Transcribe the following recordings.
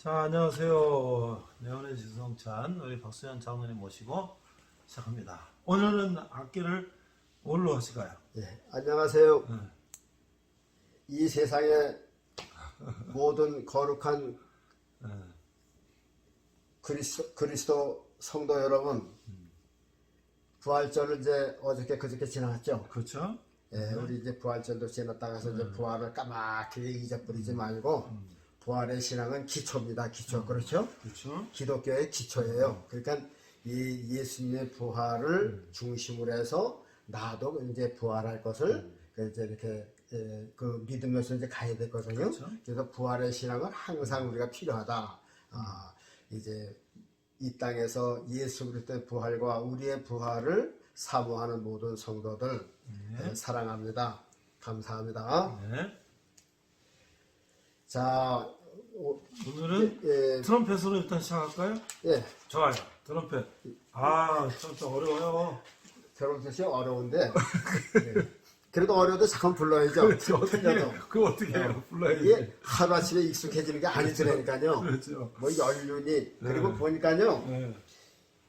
자, 안녕하세요. 내원의 지성찬 우리 박수현 장로님 모시고 시작합니다. 오늘은 악기를 뭘로 하실까요? 안녕하세요. 네. 이 세상의 모든 거룩한 네. 그리스도 성도 여러분, 부활절을 이제 어저께 그저께 지나갔죠. 그렇죠? 우리 이제 부활절도 지났다가 서 이제 부활을 까맣게 잊어버리지 말고 부활의 신앙은 기초입니다. 기초. 그렇죠? 그렇죠. 기독교의 기초예요. 그러니까 이 예수님의 부활을 중심으로 해서 나도 이제 부활할 것을 이제 이렇게 그 믿으면서 이제 가야 되거든요. 그렇죠. 그래서 부활의 신앙은 항상 우리가 필요하다. 이제 이 땅에서 예수 그리스도의 부활과 우리의 부활을 사모하는 모든 성도들 사랑합니다. 감사합니다. 네. 자, 오늘은 트럼펫으로 일단 시작할까요? 예, 좋아요. 트럼펫. 트럼펫 어려워요. 트럼펫이 어려운데 그래도 어려워도 잠깐 불러야죠. 그렇죠. 어떻게 해요? 불러야지. 이게 하루아침에 익숙해지는 게 아니더라니까요. 그렇죠. 뭐 연륜이 그리고 보니까요, 네.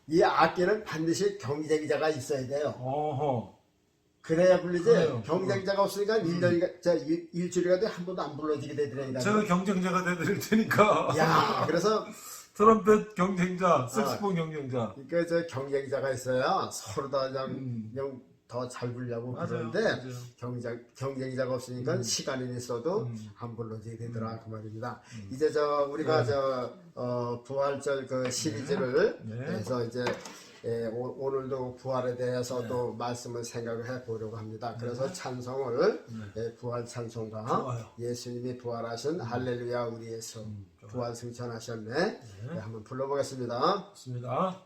이 악기는 반드시 경쟁자가 있어야 돼요. 어허. 그래야 불리지. 그래요. 경쟁자가 없으니까 일주일이라도 한 번도 안 불러지게 되더라니까요. 제가 경쟁자가 되드릴 테니까. 야, 그래서 트럼펫 경쟁자, 색소폰 경쟁자. 그러니까 저 경쟁자가 있어야 서로 다 그냥 더 잘 불려고 맞아요. 그러는데 맞아요. 경쟁자가 없으니까 시간이 있어도 안 불러지게 되더라 그 말입니다. 이제 우리가 부활절 그 시리즈를 해서 이제 오늘도 부활에 대해서 또 말씀을 생각을 해보려고 합니다. 그래서 찬송을 부활 찬송가 좋아요. 예수님이 부활하신 할렐루야 우리 예수 부활 승천하셨네. 한번 불러보겠습니다. 좋습니다.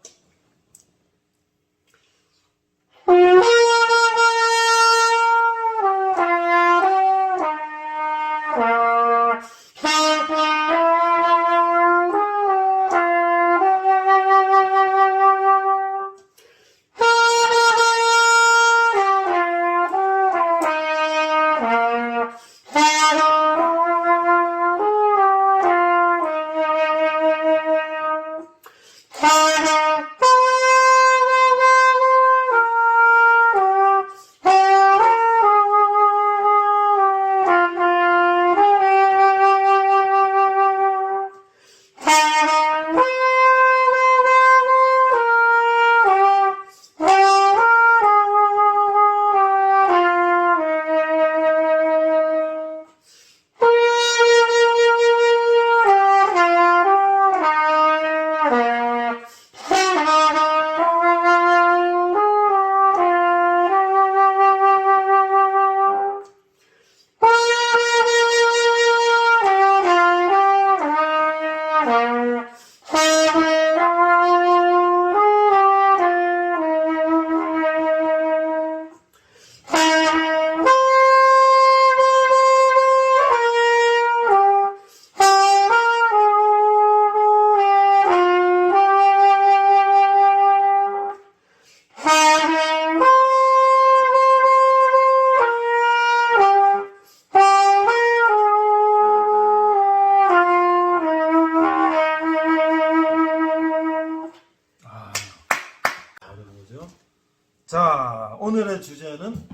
자, 오늘의 주제는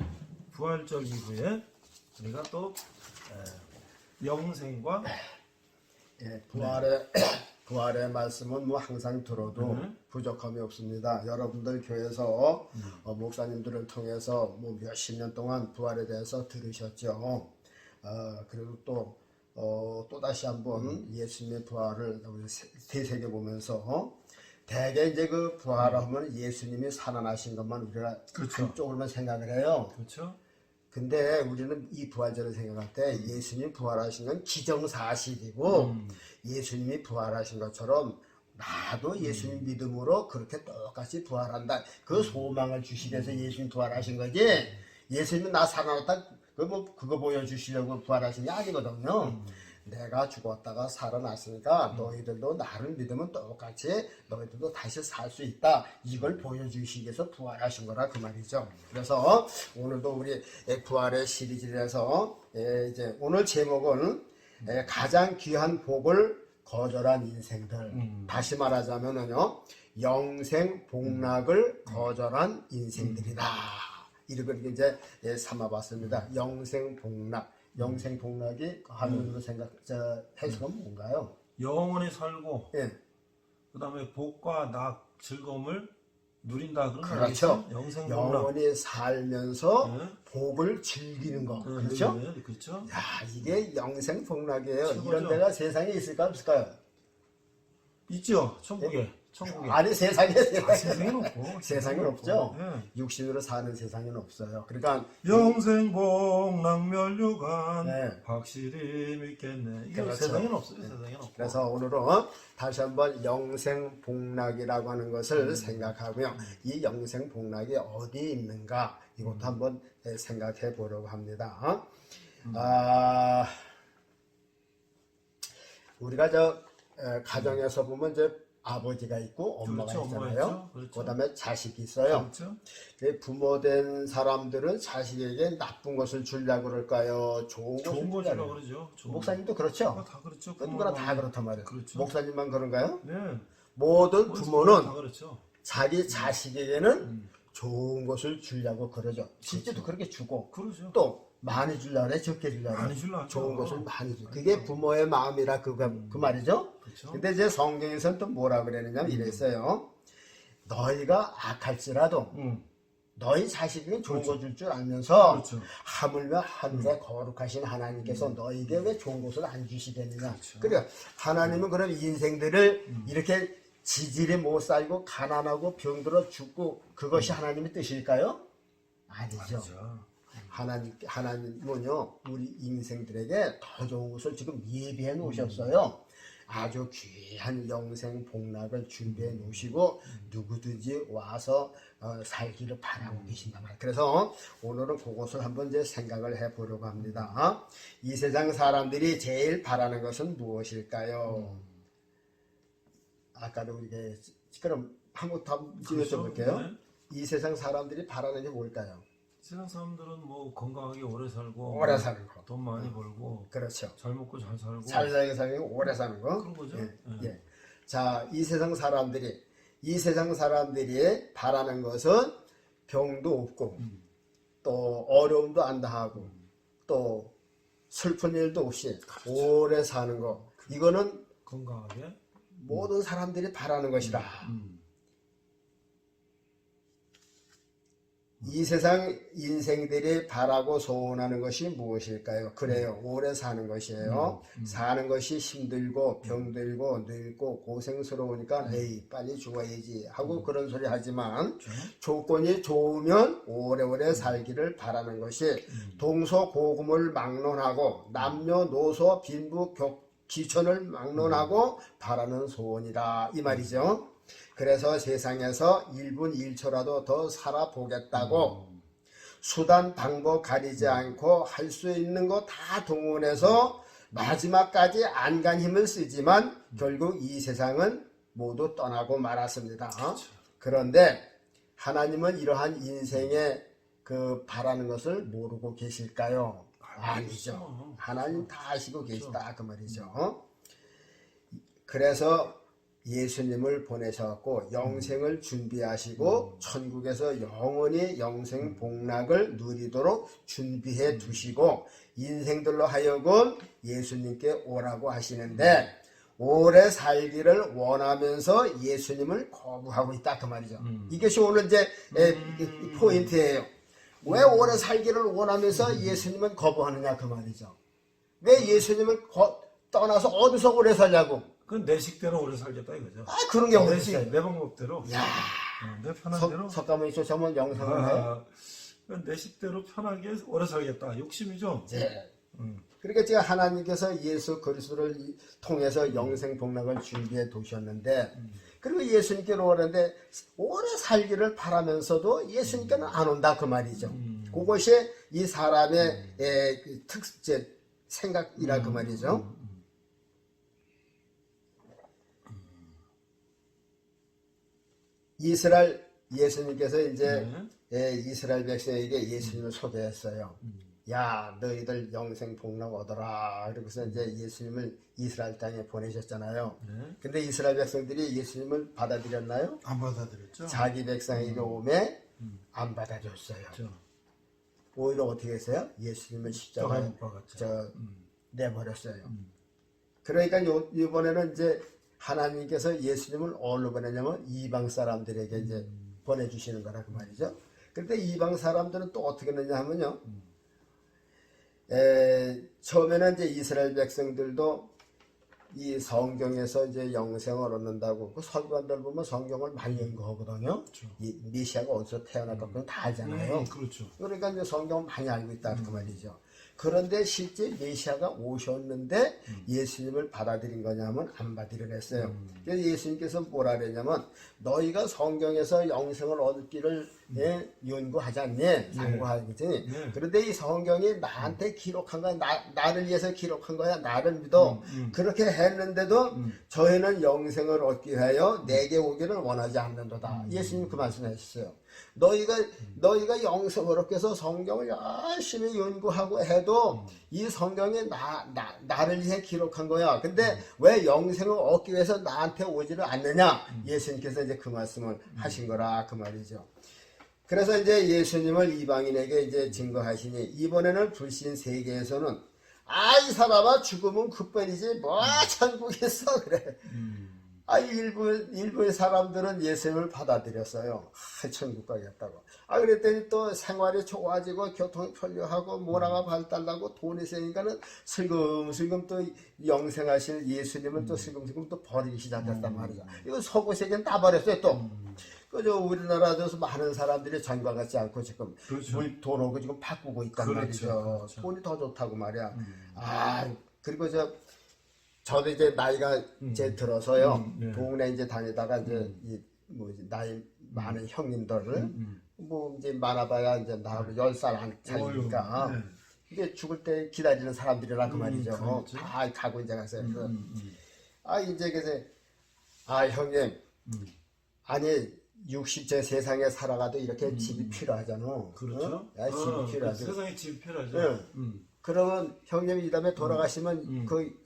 부활절 이후에 우리가 또 영생과 부활의 말씀은 뭐 항상 들어도 부족함이 없습니다. 여러분들 교회에서 목사님들을 통해서 뭐 몇십 년 동안 부활에 대해서 들으셨죠. 그리고 또 다시 한번 예수님의 부활을 되새겨 보면서 대개 이제 그 부활하면 예수님이 살아나신 것만 우리가 그쪽으로만 생각을 해요. 그렇죠. 근데 우리는 이 부활절을 생각할 때 예수님 부활하신 건 기정사실이고 예수님이 부활하신 것처럼 나도 예수님 믿음으로 그렇게 똑같이 부활한다. 그 소망을 주시기 위해서 예수님 부활하신 거지. 예수님은 나 살아났다 그거 보여주시려고 부활하신 게 아니거든요. 내가 죽었다가 살아났으니까 너희들도 나를 믿으면 똑같이 너희들도 다시 살 수 있다. 이걸 보여주시기 위해서 부활하신 거라 그 말이죠. 그래서 오늘도 우리 부활의 시리즈에서 이제 오늘 제목은 가장 귀한 복을 거절한 인생들. 다시 말하자면은요, 영생 복락을 거절한 인생들이다. 이렇게 이제 삼아봤습니다. 영생 복락. 영생 복락이 한문으로 해석은 뭔가요? 영원히 살고 예. 그다음에 복과 낙 즐거움을 누린다 그런 그렇죠. 얘기죠. 영생 복락. 영원히 살면서 네. 복을 즐기는 거. 그렇죠? 네, 그렇죠. 야, 이게 영생 복락이에요. 최고죠. 이런 데가 세상에 있을까 없을까요? 있죠. 천국에. 아니 세상에 세상에는 없고. 세상에는 없죠. 네. 육신으로 사는 세상에는 없어요. 그러니까 영생 복락 멸류관 네. 확실히 믿겠네. 이게 그렇죠. 세상에는 없어요. 세상에는 없고. 그래서 오늘은 다시 한번 영생 복락이라고 하는 것을 생각하고요. 이 영생 복락이 어디에 있는가 이것도 한번 생각해 보려고 합니다. 우리가 가정에서 보면 이제 아버지가 있고 엄마가 그렇죠, 엄마가 있잖아요. 있죠. 그렇죠. 그다음에 자식이 있어요. 그렇죠. 부모된 사람들은 자식에게 나쁜 것을 주려고 그럴까요? 좋은 좋은 것을 거라고 주려고 그러죠. 좋은 목사님도 그렇죠. 다 그렇죠. 누구나 다 그렇단 말이에요. 그렇죠. 목사님만 그런가요? 네. 모든 다 부모는 그렇죠. 자기 자식에게는 좋은 것을 주려고 그러죠. 실제도 그렇게 주고 그러죠. 또 많이 주려고 그래, 적게 주려고 그래. 많이 주려고 하죠. 좋은 것을 많이 주. 그게 부모의 마음이라 그 말이죠. 그렇죠. 근데 이제 성경에서는 또 뭐라 그랬느냐면 이랬어요. 너희가 악할지라도 너희 자식에게 좋은 거 줄 줄 알면서 그렇죠. 하물며 하늘에 거룩하신 하나님께서 너희에게 왜 좋은 것을 안 주시겠느냐. 그렇죠. 그러니까 하나님은 그런 인생들을 이렇게 지질이 못 살고 가난하고 병들어 죽고 그것이 하나님의 뜻일까요? 아니죠. 그렇죠. 하나님은요 우리 인생들에게 더 좋은 것을 지금 예비해 놓으셨어요. 아주 귀한 영생 복락을 준비해 놓으시고 누구든지 와서 살기를 바라고 계신다 말이에요. 그래서 오늘은 그것을 한번 이제 생각을 해보려고 합니다. 이 세상 사람들이 제일 바라는 것은 무엇일까요? 아까도 이게 그럼 한번 더 여쭤볼게요. 네. 이 세상 사람들이 바라는 게 뭘까요? 세상 사람들은 뭐 건강하게 오래 살고 오래 사는 거. 돈 많이 벌고 그렇죠. 잘 먹고 잘 살고 잘 살게 살고 오래 사는 거. 그런 거죠. 예, 예. 예. 자, 이 세상 사람들이 바라는 것은 병도 없고 또 어려움도 안 당하고 또 슬픈 일도 없이 오래 사는 거. 이거는 건강하게 모든 사람들이 바라는 것이다. 이 세상 인생들이 바라고 소원하는 것이 무엇일까요? 그래요. 오래 사는 것이에요. 사는 것이 힘들고 병들고 늙고 고생스러우니까 에이 빨리 죽어야지 하고 그런 소리 하지만 조건이 좋으면 오래오래 살기를 바라는 것이 동서고금을 막론하고 남녀노소 빈부 기천을 막론하고 바라는 소원이다 이 말이죠. 그래서 세상에서 1분 1초라도 더 살아보겠다고 수단 방법 가리지 않고 할 수 있는 거 다 동원해서 마지막까지 안간 힘을 쓰지만 결국 이 세상은 모두 떠나고 말았습니다. 그런데 하나님은 이러한 인생의 그 바라는 것을 모르고 계실까요? 아니죠. 하나님 다 아시고 계시다 그 말이죠. 그래서 예수님을 보내셔갖고 영생을 준비하시고 천국에서 영원히 영생 복락을 누리도록 준비해 두시고 인생들로 하여금 예수님께 오라고 하시는데 오래 살기를 원하면서 예수님을 거부하고 있다 그 말이죠. 이것이 오늘 이제 포인트예요. 왜 오래 살기를 원하면서 예수님은 거부하느냐 그 말이죠. 왜 예수님을 떠나서 어디서 오래 살냐고. 그건 내 식대로 오래 살겠다 이거죠. 아 그런 게 어디 내 있어요? 내 방법대로. 야, 내 편한 대로. 석가모니 저번 영상을 해요. 내 식대로 편하게 오래 살겠다. 욕심이죠. 네. 그러니까 제가 하나님께서 예수 그리스도를 통해서 영생 복락을 준비해 두셨는데 그리고 예수님께로 오는데 오래 살기를 바라면서도 예수님께는 안 온다 그 말이죠. 그것이 이 사람의 생각이라 그 말이죠. 이스라엘 예수님께서 이제 이스라엘 백성에게 예수님을 소개했어요. 야 너희들 영생 복락 얻어라. 그러고서 이제 예수님을 이스라엘 땅에 보내셨잖아요. 네. 근데 이스라엘 백성들이 예수님을 받아들였나요? 안 받아들였죠. 자기 백성에게 오매 안 받아줬어요. 그렇죠. 오히려 어떻게 했어요? 예수님을 십자가에 못 박았죠. 내버렸어요. 그러니까 이번에는 이제 하나님께서 예수님을 어디로 보내냐면 이방 사람들에게 이제 보내주시는 거라 그 말이죠. 그런데 이방 사람들은 또 어떻게 했느냐 하면요. 처음에는 이제 이스라엘 백성들도 이 성경에서 이제 영생을 얻는다고 그 설교한들 보면 성경을 많이 연구하거든요. 그렇죠. 이 메시아가 어디서 태어날까 그건 다 알잖아요. 그렇죠. 그러니까 이제 성경을 많이 알고 있다 그 말이죠. 그런데 실제 메시아가 오셨는데 예수님을 받아들인 거냐면 안 받아들였어요. 그래서 예수님께서 뭐라 그랬냐면 너희가 성경에서 영생을 얻기를 연구하지 않니? 상고하지. 네. 그런데 이 성경이 나한테 기록한 거야. 나를 위해서 기록한 거야. 나를 믿어. 그렇게 했는데도 저희는 영생을 얻기 위하여 내게 오기를 원하지 않는도다. 예수님 그 말씀하셨어요. 너희가 영생을 얻기 위해서 성경을 열심히 연구하고 해도 이 성경이 나를 위해 기록한 거야. 근데 왜 영생을 얻기 위해서 나한테 오지를 않느냐? 예수님께서 이제 그 말씀을 하신 거라 그 말이죠. 그래서 이제 예수님을 이방인에게 이제 증거하시니 이번에는 불신 세계에서는 이 사람아 죽으면 그뿐이지 뭐 천국에 있어 그래. 일부의 사람들은 예수님을 받아들였어요. 천국 가겠다고. 그랬더니 또 생활이 좋아지고 교통이 편리하고 문화가 발달하고 돈이 세니까는 슬금슬금 또 영생하실 예수님은 또 슬금슬금 또 버리기 시작했단 말이죠. 이거 서구 세계는 다 버렸어요 또. 그저 우리나라에서 많은 사람들이 전과 같지 않고 지금 그렇죠. 돈 오고 지금 바꾸고 있단 그렇죠. 말이죠. 그렇죠. 돈이 더 좋다고 말이야. 그리고 저도 이제 나이가 이제 들어서요. 네. 동네 이제 다니다가 이제 나이 많은 형님들을 뭐 이제 많아봐야 이제 나하고 10살 안 차이니까 네. 이게 죽을 때 기다리는 사람들이라 그 말이죠. 그렇죠. 다 가고 이제 갔어요. 그래서 이제 그래서 형님 아니 60제 세상에 살아가도 이렇게 집이 필요하잖아. 그렇죠. 집이 필요하죠. 세상에 집이 필요하죠. 네. 그러면 형님이 이 다음에 돌아가시면 그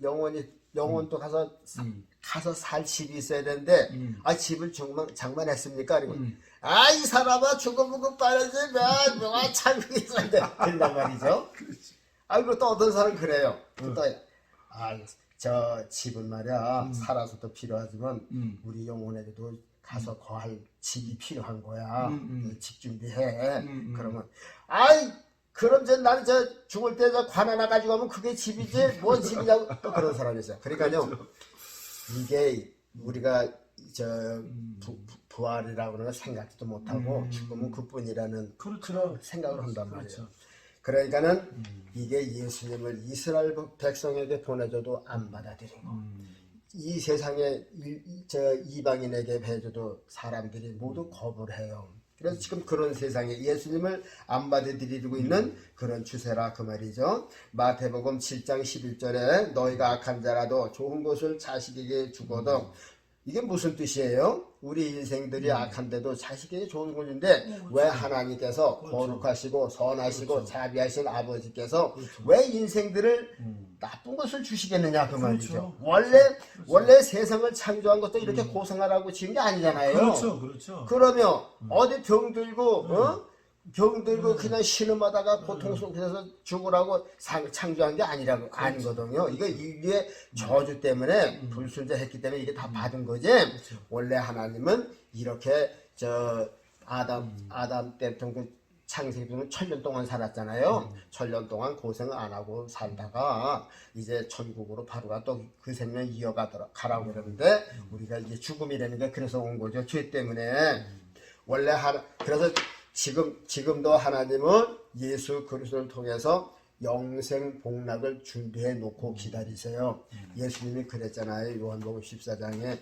영혼도 가서 살 집이 있어야 되는데 집을 장만했습니까? 그리고 이 사람아 죽으면 그 빨리지 뭐 천국에 있어야 돼. 그런단 말이죠. 그리고 또 어떤 사람은 그래요. 저 집은 말이야 살아서도 필요하지만 우리 영혼에게도 가서 거할 집이 필요한 거야. 집 준비해. 그러면 그럼 나는 죽을 때 관 하나 가지고 가면 그게 집이지 뭔 집이냐고 또 그런 사람이 있어요. 그러니까요 이게 우리가 부활이라고 그러는 생각도 못하고 죽으면 그뿐이라는 그런 생각을 한단 말이에요. 그렇죠. 그러니까는 이게 예수님을 이스라엘 백성에게 보내줘도 안 받아들이고 이 세상에 이방인에게 해줘도 사람들이 모두 거부를 해요. 그래서 지금 그런 세상에 예수님을 안 받아들이고 있는 그런 추세라 그 말이죠. 마태복음 7장 11절에 너희가 악한 자라도 좋은 것을 자식에게 주거든. 이게 무슨 뜻이에요? 우리 인생들이 악한데도 자식에게 좋은 것인데 왜 하나님께서 거룩하시고 선하시고 자비하신 아버지께서 왜 인생들을 나쁜 것을 주시겠느냐 그 말이죠. 원래 세상을 창조한 것도 이렇게 고생하라고 지은 게 아니잖아요. 그렇죠. 그러면 어디 병 들고 그냥 신음하다가 고통 속에서 죽으라고 창조한 게 아니거든요. 이게 저주 때문에 불순종했기 때문에 이게 다 받은 거지. 원래 하나님은 이렇게 아담 때부터 그 창세기는 1000년 동안 살았잖아요. 1000년 동안 고생을 안 하고 살다가 이제 천국으로 바로가 또 그 생명 이어가라고 그러는데 우리가 이제 죽음이라는 게 그래서 온 거죠. 죄 때문에. 그래서 지금도 하나님은 예수 그리스도를 통해서 영생 복락을 준비해 놓고 기다리세요. 예수님이 그랬잖아요. 요한복음 14장에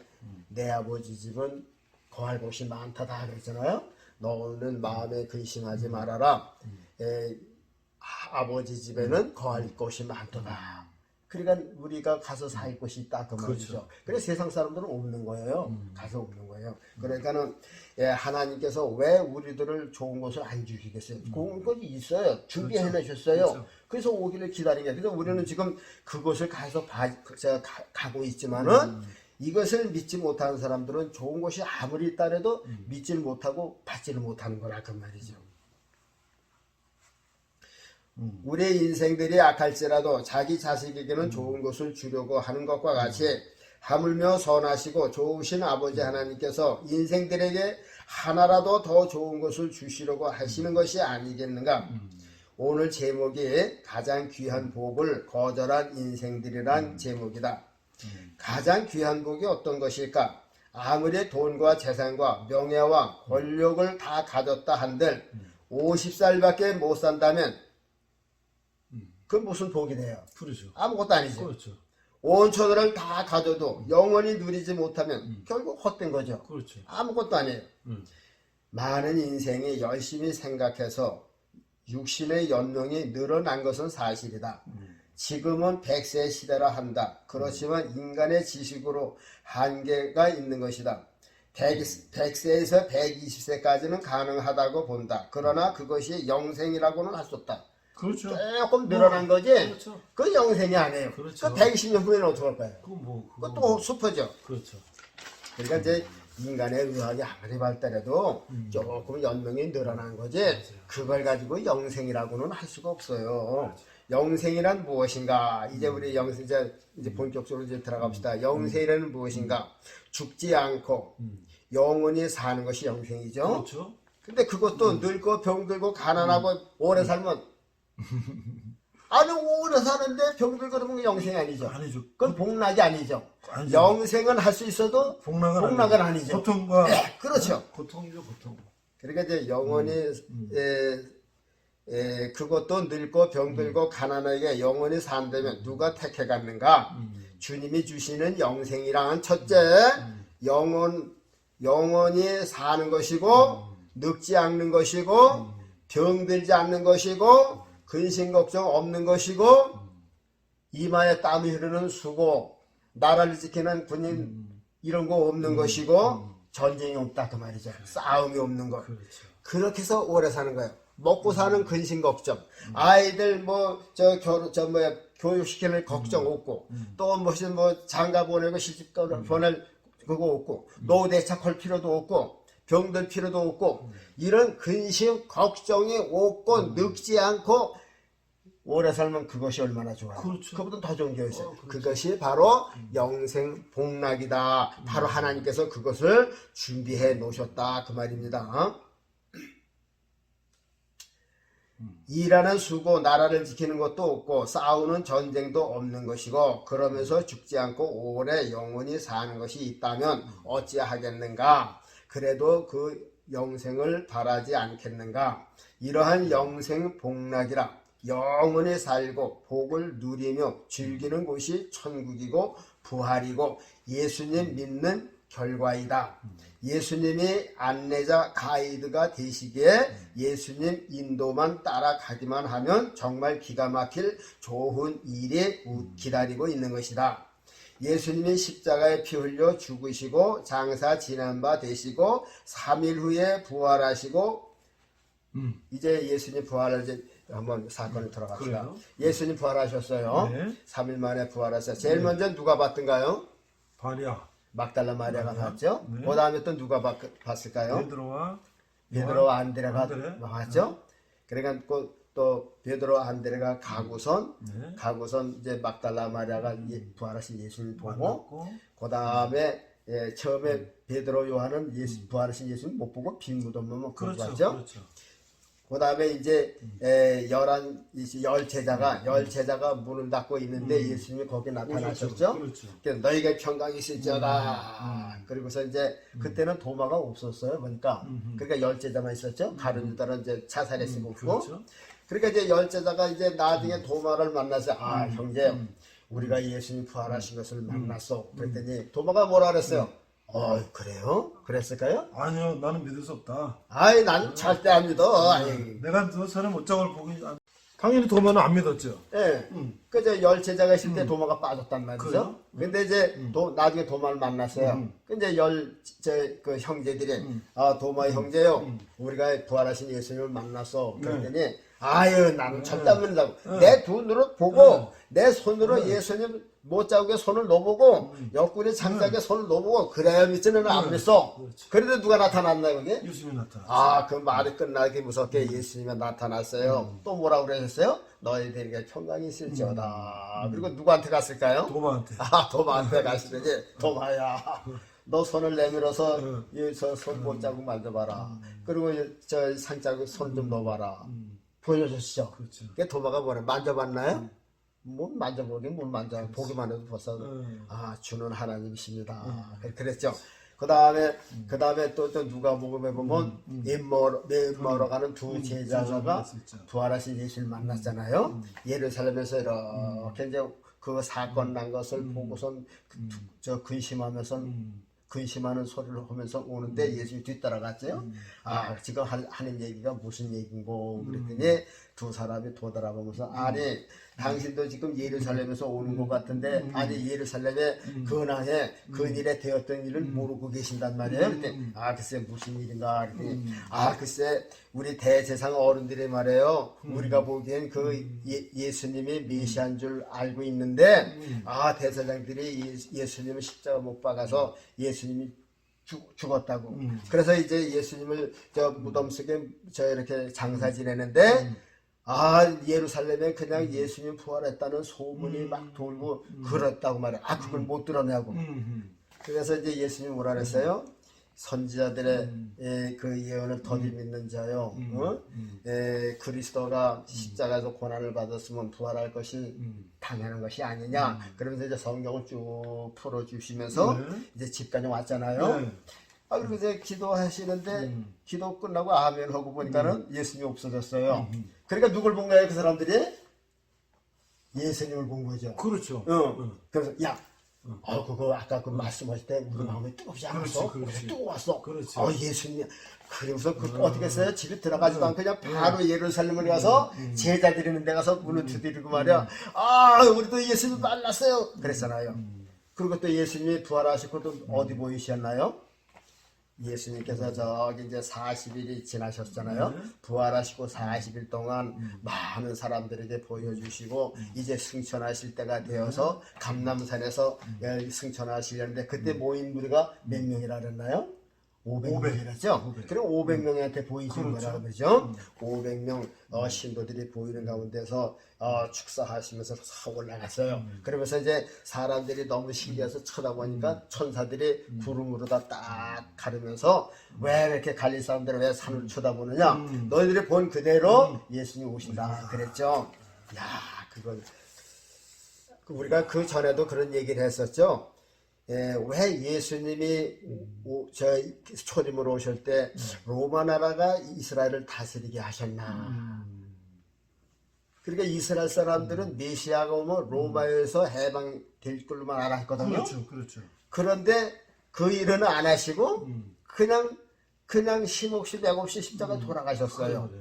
내 아버지 집은 거할 곳이 많다다 그랬잖아요. 너는 마음에 근심하지 말아라. 아버지 집에는 거할 곳이 많도다. 그러니까 우리가 가서 살 곳이 있다 그 말이죠. 그렇죠. 그래서 세상 사람들은 없는 거예요. 가서 없는 거예요. 그러니까는 하나님께서 왜 우리들을 좋은 곳을 안 주시겠어요? 좋은 곳이 있어요. 준비해 놓으셨어요. 그렇죠. 그래서 오기를 기다리게. 그래서 우리는 지금 그곳을 가서 가고 있지만은 이것을 믿지 못하는 사람들은 좋은 곳이 아무리 있다래도 믿지를 못하고 받지를 못하는 거라 그 말이죠. 우리의 인생들이 악할지라도 자기 자식에게는 좋은 것을 주려고 하는 것과 같이 하물며 선하시고 좋으신 아버지 하나님께서 인생들에게 하나라도 더 좋은 것을 주시려고 하시는 것이 아니겠는가. 오늘 제목이 가장 귀한 복을 거절한 인생들이란 제목이다. 가장 귀한 복이 어떤 것일까? 아무리 돈과 재산과 명예와 권력을 다 가졌다 한들 50살밖에 못 산다면 그건 무슨 복이 돼요? 그렇죠. 아무것도 아니죠. 그렇죠. 온 천하를 다 가져도 영원히 누리지 못하면 결국 헛된 거죠. 그렇죠. 아무것도 아니에요. 많은 인생이 열심히 생각해서 육신의 연령이 늘어난 것은 사실이다. 지금은 100세 시대라 한다. 그렇지만 인간의 지식으로 한계가 있는 것이다. 100세에서 120세까지는 가능하다고 본다. 그러나 그것이 영생이라고는 할 수 없다. 그렇죠. 조금 늘어난 거지. 그렇죠. 그 영생이 아니에요. 그렇죠. 그 120년 후에는 어떻게 할 거예요? 그것도 슈퍼죠. 그렇죠. 그러니까 이제 인간의 의학이 아무리 발달해도 조금 연명이 늘어난 거지. 그걸 가지고 영생이라고는 할 수가 없어요. 영생이란 무엇인가? 이제 우리 영생 이제 본격적으로 이제 들어갑시다. 영생이란 무엇인가? 죽지 않고 영원히 사는 것이 영생이죠. 그렇죠. 근데 그것도 늙고 병들고 가난하고 오래 살면 아니 오래 사는데 병들고 그러면 영생이 아니죠. 아니죠. 그건 복락이 아니죠. 아니죠. 영생은 할 수 있어도 복락은 아니죠. 고통과 그렇죠. 고통이죠, 고통. 그러니까 이제 영원히 그것도 늙고 병들고 가난하게 영원히 산다면 누가 택해 갔는가? 주님이 주시는 영생이란 첫째 영원히 사는 것이고 늙지 않는 것이고 병들지 않는 것이고 근심 걱정 없는 것이고 이마에 땀이 흐르는 수고 나라를 지키는 군인 이런 거 없는 것이고 전쟁이 없다 그 말이죠. 싸움이 없는 것. 그렇죠. 그렇게 해서 오래 사는 거예요. 먹고 사는 근심 걱정, 아이들 교육시키는 걱정 없고, 또 무슨 장가 보내고 시집 보낼 그거 없고, 노대차 걸 필요도 없고, 병들 필요도 없고, 이런 근심 걱정이 없고 늙지 않고 오래 살면 그것이 얼마나 좋아요. 그렇죠. 그보다 더 좋은 게 있어요. 그렇죠. 그것이 바로 영생 복락이다. 바로 하나님께서 그것을 준비해 놓으셨다 그 말입니다. 일하는 수고 나라를 지키는 것도 없고 싸우는 전쟁도 없는 것이고 그러면서 죽지 않고 오래 영원히 사는 것이 있다면 어찌하겠는가. 그래도 그 영생을 바라지 않겠는가. 이러한 영생 복락이라 영원히 살고 복을 누리며 즐기는 곳이 천국이고 부활이고 예수님 믿는 결과이다. 예수님이 안내자 가이드가 되시기에 예수님 인도만 따라가기만 하면 정말 기가 막힐 좋은 일이 기다리고 있는 것이다. 예수님이 십자가에 피 흘려 죽으시고 장사 지난 바 되시고 3일 후에 부활하시고 이제 예수님 부활을 이제 한번 사건을 들어갑시다. 그래요? 예수님 부활하셨어요. 네. 3일 만에 부활하셨어요. 제일 먼저 누가 봤던가요? 바리아, 막달라 마리아가 봤죠. 네. 그 다음에 또 누가 봤을까요? 베드로와 안드레가 안드레. 봤죠. 그러니까 또 베드로와 안드레가 가고선 이제 막달라 마리아가 부활하신 예수님 보고 만났고, 그 다음에 처음에 베드로 요한은 부활하신 예수님 못 보고 빈 무덤만 보고 봤죠. 그렇죠. 그 다음에 이제 열 제자가 문을 닫고 있는데 예수님이 거기 나타나셨죠. 그렇죠. 그래서 너희가 평강이 있을지어다. 그리고서 이제 그때는 도마가 없었어요. 보니까 그러니까 열 제자만 있었죠. 다른 유다는 이제 자살에 쓰고 있고. 그렇죠. 그러니까 이제 열 제자가 이제 나중에 도마를 만나서 형제 우리가 예수님 부활하신 것을 만났어. 그랬더니 도마가 뭐라 그랬어요? 그래요? 그랬을까요? 아니요, 나는 믿을 수 없다. 난 절대 안 믿어. 내가 너 사람 어쩌고 보기 당연히 도마는 안 믿었죠. 예. 그저 열 제자가 있을 때 도마가 빠졌단 말이죠. 그래요? 근데 이제 나중에 도마를 만났어요. 근데 그 형제들이 도마 형제요. 우리가 부활하신 예수님을 만났어. 그랬더니 아유 나는 절대 안 믿는다고. 내 두 눈으로 보고 내 손으로 예수님 못자국에 손을 넣어보고 옆구리 장작에 손을 넣어보고 그래야 믿지는 안 믿어. 그렇지. 그래도 누가 나타났나 그게? 예수님이 나타났죠. 아, 그 말이 끝나기 무섭게 예수님이 나타났어요. 또 뭐라고 그러셨어요? 너희들에게 평강이 있을지어다. 그리고 누구한테 갔을까요? 도마한테. 아, 도마한테 가시더니 도마야. 너 손을 내밀어서 손 못자국 만져봐라. 그리고 저 상자국 손 좀 넣어봐라. 보여줬죠. 그렇죠. 그게 도마가 뭐래? 만져봤나요? 뭐 만져보긴 뭘 만져. 보기만 해도 벌써 주는 하나님이십니다. 그랬죠. 그 다음에 또 누가복음에 보면 엠마오로 가는 두 제자가 부활하신 예수를 만났잖아요. 예루살렘에서 이렇게 이제 그 사건 난 것을 보고선 저 근심하는 소리를 하면서 오는데 예수님이 뒤따라갔죠. 아, 지금 하는 얘기가 무슨 얘기인고 그랬더니 두 사람이 돌아보면서 아니 당신도 지금 예루살렘에서 오는 것 같은데 아니 예루살렘에 근황에 근일에 되었던 일을 모르고 계신단 말이에요. 그랬더니 아 글쎄 무슨 일인가 그랬더니 아 글쎄 우리 대제상 어른들이 말해요. 우리가 보기엔 그 예수님이 메시아인 줄 알고 있는데 아 대제사장들이 예수님을 십자가 못 박아서 예수님이 죽었다고. 그래서 이제 예수님을 저 무덤 속에 저 이렇게 장사 지내는데 아 예루살렘에 그냥 예수님 부활했다는 소문이 막 돌고 그랬다고 말해. 아 그걸 못 들었냐고. 그래서 이제 예수님이 뭐라 그랬어요? 선지자들의 그 예언을 더디 믿는 자요. 그리스도가 십자가에서 고난을 받았으면 부활할 것이 당연한 것이 아니냐. 그러면서 이제 성경을 쭉 풀어주시면서 이제 집까지 왔잖아요. 아, 그리고 이제 기도하시는데 기도 끝나고 아멘 하고 보니까는 예수님이 없어졌어요. 그러니까 누굴 본 거예요, 그 사람들이? 예수님을 본 거죠. 그렇죠. 그래서 야, 그거 아까 그 말씀하실 때 우리 마음이 뜨겁지 않았어? 그렇지. 뜨거웠어. 그렇지. 예수님. 그러면서 어떻게 했어요? 집에 들어가지도 않고 그냥 바로 예루살렘을 가서 제자 드리는 데 가서 문을 두드리고 말이야. 아, 우리도 예수님 만났어요. 그랬잖아요. 그리고 또 예수님이 부활하시고 또 어디 보이셨나요? 예수님께서 저기 이제 40일이 지나셨잖아요. 부활하시고 40일 동안 많은 사람들에게 보여주시고 이제 승천하실 때가 되어서 감람산에서 승천하시려는데 그때 모인 무리가 몇 명이라 그랬나요? 500명이랬죠. 그리고 500명한테 보이신 거라 그러죠. 500명 신도들이 보이는 가운데서 축사하시면서 올라갔어요. 그러면서 이제 사람들이 너무 신기해서 쳐다보니까 천사들이 구름으로 다 딱 가르면서 왜 이렇게 갈릴 사람들은 왜 산을 쳐다보느냐? 너희들이 본 그대로 예수님 오신다 그랬죠. 야, 그건 우리가 그 전에도 그런 얘기를 했었죠. 왜 예수님이 초림으로 오실 때 로마 나라가 이스라엘을 다스리게 하셨나? 그러니까 이스라엘 사람들은 메시아가 오면 로마에서 해방될 걸로만 알았거든요. 그렇죠. 그런데 그 일은 안 하시고 그냥 힘없이 맥없이 십자가 돌아가셨어요.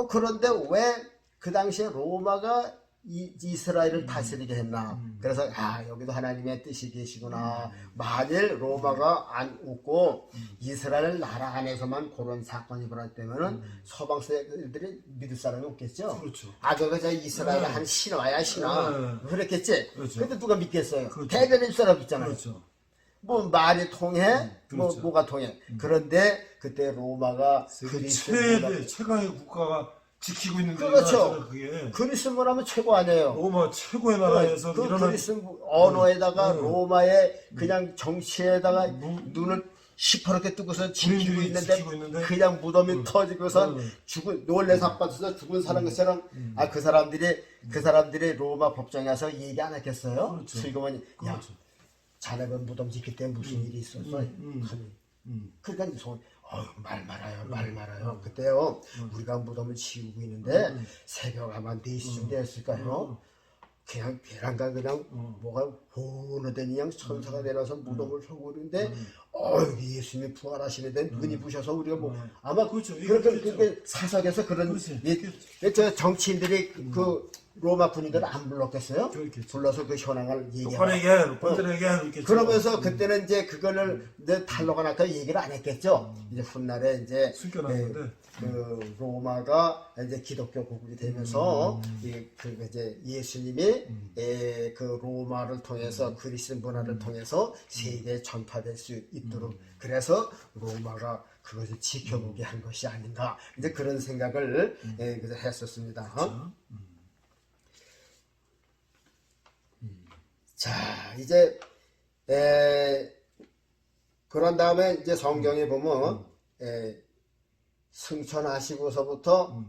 그런데 왜 그 당시에 로마가 이스라엘을 다스리게 했나? 그래서 여기도 하나님의 뜻이 계시구나. 만일 로마가 안 웃고 이스라엘 나라 안에서만 그런 사건이 벌어졌다면은 서방 세력들이 믿을 사람이 없겠죠. 그렇죠. 그거 저 이스라엘 한 신화야 신화. 그랬겠지. 그렇죠. 근데 누가 믿겠어요? 그렇죠. 대변인 사람 있잖아요. 그렇죠. 뭐 말이 통해, 그렇죠. 뭐가 통해. 그런데 그때 로마가 최강의 국가가 지키고 있는 그렇죠. 그게 그리스도만 하면 최고 아니에요. 로마 최고의 나라에서 그 일어난 그리스 언어에다가 로마의 그냥 정치에다가 눈을 시퍼렇게 뜨고서 지키고 있는데 그냥 무덤이 터지고서 놀래서 아파서 죽은 사람 것처럼 그 사람들이 로마 법정에 와서 얘기 안 했겠어요? 그렇죠. 수익어머니 야 자네가 무덤 지킬 때 무슨 일이 있었어? 그러니까 말 말아요. 그때요, 우리가 무덤을 치우고 있는데 새벽 아마 4시쯤 됐을까요? 그냥 베란가 그냥 뭐가 호노되니 그냥 천사가 내려서 무덤을 서고 그러는데 예수님이 부활하시는데 눈이 부셔서 우리가 뭐 아마 그렇죠. 그렇게 사석에서 그런 그렇지. 저 정치인들이 그 로마 군인들 안 불렀겠어요? 그렇겠지. 불러서 그 현황을 얘기하고 똑바르게 본들에게 이렇게 그러면서 그때는 이제 그거를 이제 탈로가 나타 얘기를 안 했겠죠. 이제 훗날에 이제 숨겨놨는데 그 로마가 이제 기독교 국이 되면서 그 이제 예수님이 그 로마를 통해서 그리스 문화를 통해서 세계에 전파될 수 있도록 그래서 로마가 그것을 지켜보게 한 것이 아닌가 이제 그런 생각을 그래서 했었습니다. 그렇죠. 자 이제 그런 다음에 이제 성경에 보면 승천하시고서부터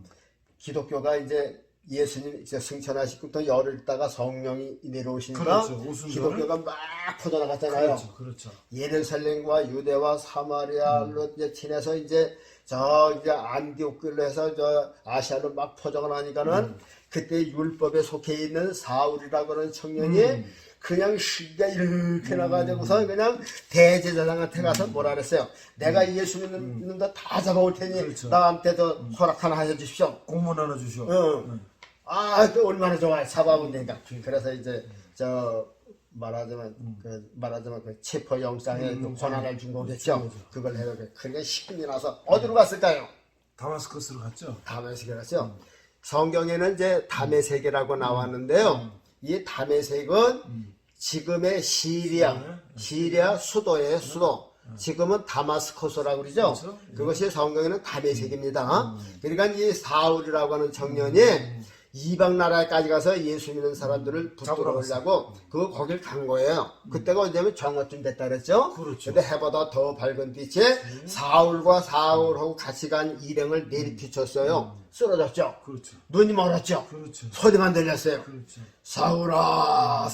기독교가 이제 예수님 이제 승천하시고부터 열흘 있다가 성령이 내려오시니까 그렇죠. 오순절을. 기독교가 막 퍼져나갔잖아요. 그렇죠. 그렇죠. 예루살렘과 유대와 사마리아로 이제 친해서 이제 저 이제 안디옥길로 해서 저 아시아로 막 퍼져나가니까는 그때 율법에 속해 있는 사울이라고 하는 청년이 그냥 시가 이렇게 나가지고서 그냥 대제사장한테 가서 뭐라 그랬어요. 내가 예수 믿는 거 다 잡아올 테니 그렇죠. 나한테도 허락 하나 해주십시오. 공문 하나 주시오. 그 얼마나 좋아요. 잡아본다니까. 그래서 이제 저 말하자면 그 체포 영장에 그 권한을 준 거겠죠. 그걸 해서 그게 신이 나서 어디로 갔을까요? 다마스커스로 갔죠. 다메섹에 갔죠. 성경에는 이제 다메섹이라고 나왔는데요. 이 다메섹은 지금의 시리아 수도예요. 수도. 지금은 다마스커스라고 그러죠. 그렇죠. 그것이 성경에는 다메섹입니다. 그러니까 이 사울이라고 하는 청년이 이방 나라까지 가서 예수 믿는 사람들을 붙들어오려고 거길 간 거예요. 그때가 언제면 정오쯤 됐다 그랬죠. 그렇죠. 근데 해보다 더 밝은 빛에 사울하고 같이 간 일행을 내리치쳤어요. 쓰러졌죠. 그렇죠. 눈이 멀었죠. 그렇죠. 소리만 들렸어요. 그렇죠. 사울아.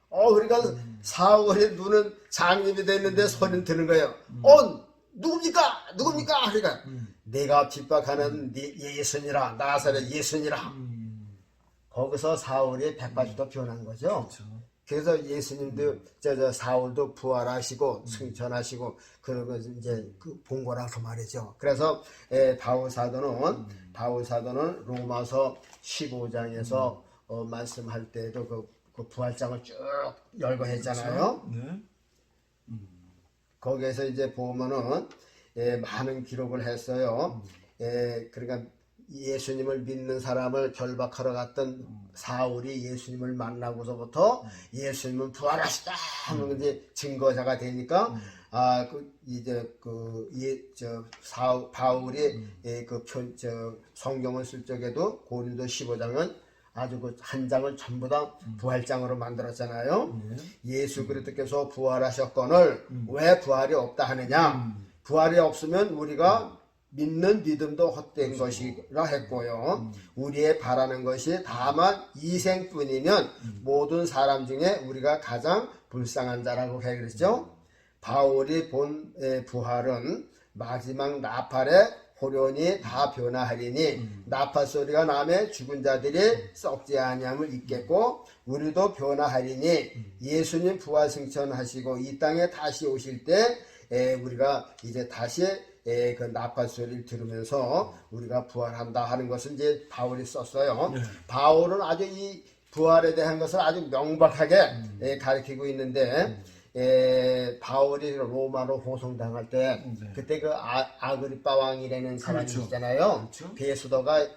그러니까 사울의 눈은 장님이 됐는데 소리는 드는 거예요. 누굽니까? 그러니까 내가 핍박하는 예수니라 나사렛 예수니라. 거기서 사울이 180도 변한 거죠. 그렇죠. 그래서 예수님도 저 사울도 부활하시고 승천하시고 그러고 이제 본 거라 그 말이죠. 그래서 바울 사도는 로마서 15장에서 말씀할 때도 그 부활장을 쭉 열고 했잖아요. 그렇죠. 네. 거기에서 이제 보면은 많은 기록을 했어요. 그러니까 예수님을 믿는 사람을 결박하러 갔던 사울이 예수님을 만나고서부터 예수님은 부활하시다 하는 이제 증거자가 되니까 바울이 성경을 쓸 적에도 고린도 15장은 아주 그 한 장을 전부 다 부활장으로 만들었잖아요. 예수 그리스도께서 부활하셨거늘 왜 부활이 없다 하느냐? 부활이 없으면 우리가 믿는 믿음도 헛된 것이라 했고요. 우리의 바라는 것이 다만 이생뿐이면 모든 사람 중에 우리가 가장 불쌍한 자라고 그랬죠. 바울이 본 부활은 마지막 나팔에 호련이 다 변화하리니 나팔 소리가 나매 죽은 자들이 썩지 아니함을 잊겠고 우리도 변화하리니 예수님 부활 승천하시고 이 땅에 다시 오실 때 우리가 이제 다시 그 나팔 소리를 들으면서 우리가 부활한다 하는 것을 이제 바울이 썼어요. 바울은 아주 이 부활에 대한 것을 아주 명백하게 가르치고 있는데 바울이 로마로 호송당할 때 그때 그 아그리빠 왕이라는 사람이 그렇죠. 있잖아요. 그렇죠. 베스도가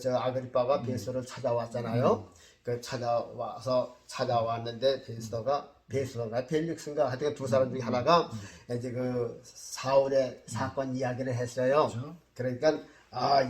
저 아그리빠가 베스도를 찾아왔잖아요. 그 찾아왔는데 베스도가 벨릭스인가 하여튼 두 사람 중에 하나가 이제 그 사울의 사건 이야기를 했어요. 그렇죠. 그러니까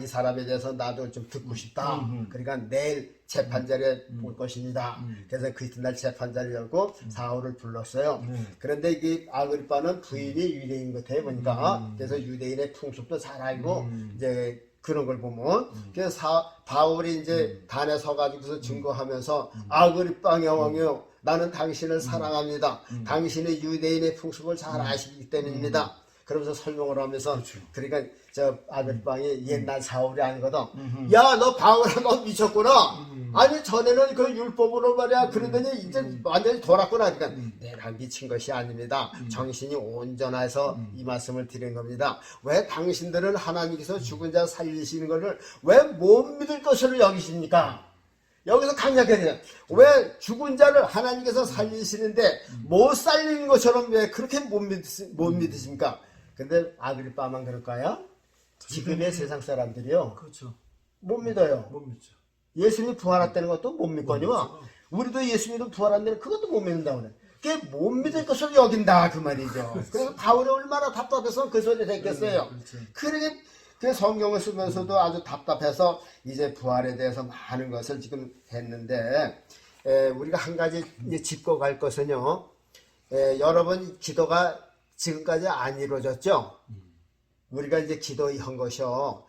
이 사람에 대해서 나도 좀 듣고 싶다. 그러니까 내일 재판자리에 볼 것입니다. 그래서 그 이튿날 재판자리를 열고 사울을 불렀어요. 그런데 이게 아그리빠는 부인이 유대인 같아요 보니까. 그래서 유대인의 풍습도 잘 알고 이제 그런 걸 보면 그래서 바울이 이제 단에 서가지고서 증거하면서 아그리빠 여왕이요 나는 당신을 사랑합니다. 당신의 유대인의 풍습을 잘 아시기 때문입니다. 그러면서 설명을 하면서 그렇죠. 그러니까 저 아들방이 옛날 사울이 아니거든. 야, 너 바울아, 너 미쳤구나. 아니 전에는 그 율법으로 말이야 그러더니 이제 완전히 돌았구나. 그러니까 내가 미친 것이 아닙니다. 정신이 온전해서 이 말씀을 드린 겁니다. 왜 당신들은 하나님께서 죽은 자 살리시는 것을 왜 못 믿을 것으로 여기십니까? 여기서 강력해야 돼요. 왜 죽은 자를 하나님께서 살리시는데 못 살리는 것처럼 왜 그렇게 못 믿으십니까? 근데 아그리빠만 그럴까요? 지금의 세상 사람들이요. 그렇죠. 못 믿어요. 못 믿죠. 예수님이 부활했다는 것도 못 믿거니와 못 믿죠. 우리도 예수님도 부활한다는 그것도 못 믿는다고 그래. 그게 못 믿을 것을 여긴다 그 말이죠. 그래서 바울이 얼마나 답답해서 그 소리 듣겠어요. 그렇죠. 그러게 그 성경을 쓰면서도 아주 답답해서 이제 부활에 대해서 많은 것을 지금 했는데 우리가 한 가지 이제 짚고 갈 것은요. 여러분 기도가 지금까지 안 이루어졌죠. 우리가 이제 기도한 것이요.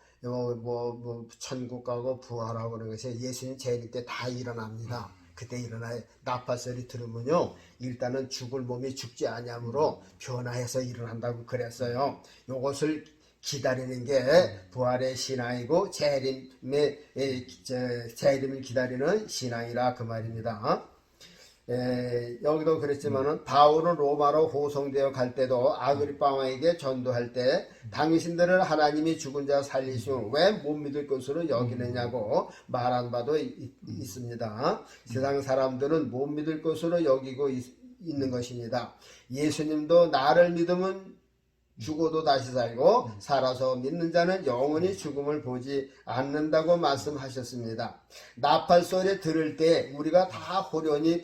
천국 가고 부활하고 그런 것이 예수님 재림 때 다 일어납니다. 그때 일어나요. 나팔 소리 들으면요. 일단은 죽을 몸이 죽지 아니하므로 변화해서 일어난다고 그랬어요. 요것을 기다리는 게 부활의 신앙이고 재림을 기다리는 신앙이라 그 말입니다. 여기도 그랬지만은 바울은 로마로 호송되어 갈 때도 아그리빠 왕에게 전도할 때 당신들은 하나님이 죽은 자 살리시면 왜 못 믿을 것으로 여기느냐고 말한 바도 있습니다. 세상 사람들은 못 믿을 것으로 여기고 있는 것입니다. 예수님도 나를 믿으면 죽어도 다시 살고 살아서 믿는 자는 영원히 죽음을 보지 않는다고 말씀하셨습니다. 나팔 소리 들을 때 우리가 다 호련히